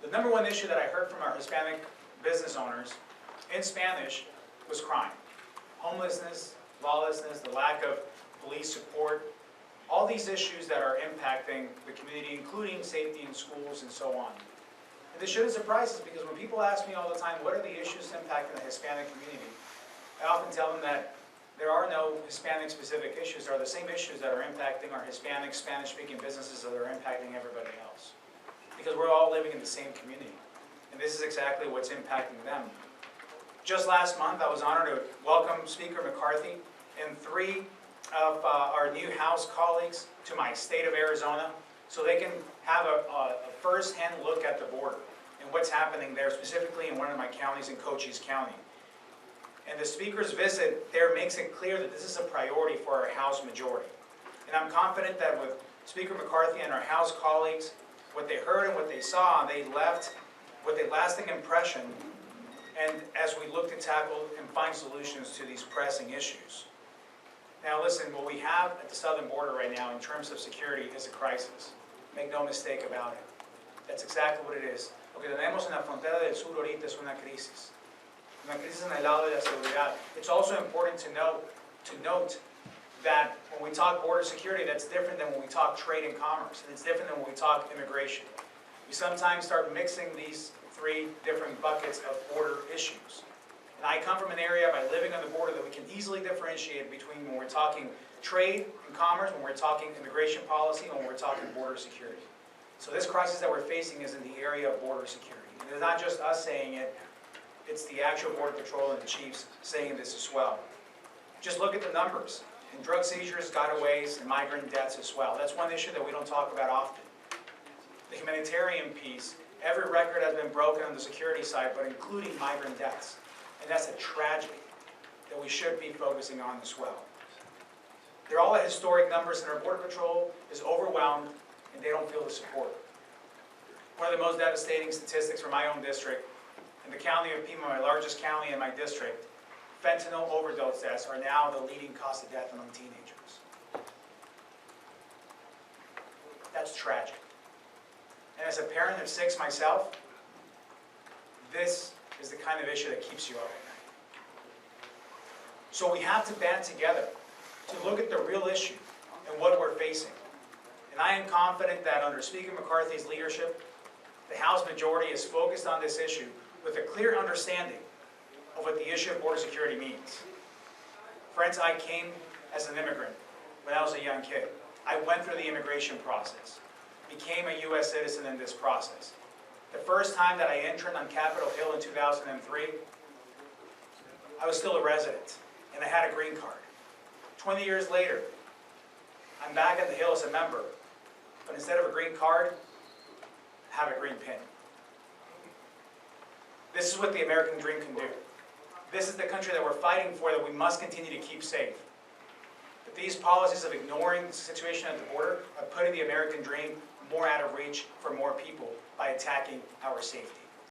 The number one issue that I heard from our Hispanic business owners in Spanish was crime. Homelessness, lawlessness, the lack of police support, all these issues that are impacting the community, including safety in schools and so on. And this shouldn't surprise us, because when people ask me all the time, what are the issues impacting the Hispanic community? I often tell them that there are no Hispanic-specific issues. There are the same issues that are impacting our Hispanic, Spanish-speaking businesses that are impacting everybody else. Because we're all living in the same community. And this is exactly what's impacting them. Just last month, I was honored to welcome Speaker McCarthy and 3 of our new House colleagues to my state of Arizona, so they can have a first-hand look at the border and what's happening there, specifically in one of my counties in Cochise County. And the Speaker's visit there makes it clear that this is a priority for our House majority. And I'm confident that with Speaker McCarthy and our House colleagues, what they heard and what they saw, they left with a lasting impression, and as we look to tackle and find solutions to these pressing issues. Now listen, what we have at the southern border right now in terms of security is a crisis. Make no mistake about it. That's exactly what it is. Lo que tenemos en la frontera del sur ahorita es una crisis. Una crisis en el lado de la seguridad. It's also important to note that when we talk border security, that's different than when we talk trade and commerce, and it's different than when we talk immigration. We sometimes start mixing these 3 different buckets of border issues. And I come from an area, by living on the border, that we can easily differentiate between when we're talking trade and commerce, when we're talking immigration policy, and when we're talking border security. So this crisis that we're facing is in the area of border security. And it's not just us saying it, it's the actual Border Patrol and the chiefs saying this as well. Just look at the numbers. In drug seizures, gotaways, and migrant deaths as well. That's one issue that we don't talk about often. The humanitarian piece, every record has been broken on the security side, but including migrant deaths. And that's a tragedy that we should be focusing on as well. They're all at historic numbers, and our Border Patrol is overwhelmed, and they don't feel the support. One of the most devastating statistics from my own district, in the county of Pima, my largest county in my district, fentanyl overdose deaths are now the leading cause of death among teenagers. That's tragic. And as a parent of 6 myself, this is the kind of issue that keeps you up at night. So we have to band together to look at the real issue and what we're facing. And I am confident that under Speaker McCarthy's leadership, the House majority is focused on this issue with a clear understanding of what the issue of border security means. Friends, I came as an immigrant when I was a young kid. I went through the immigration process, became a U.S. citizen in this process. The first time that I entered on Capitol Hill in 2003, I was still a resident, and I had a green card. 20 years later, I'm back at the Hill as a member, but instead of a green card, I have a green pin. This is what the American dream can do. This is the country that we're fighting for, that we must continue to keep safe. But these policies of ignoring the situation at the border are putting the American dream more out of reach for more people by attacking our safety.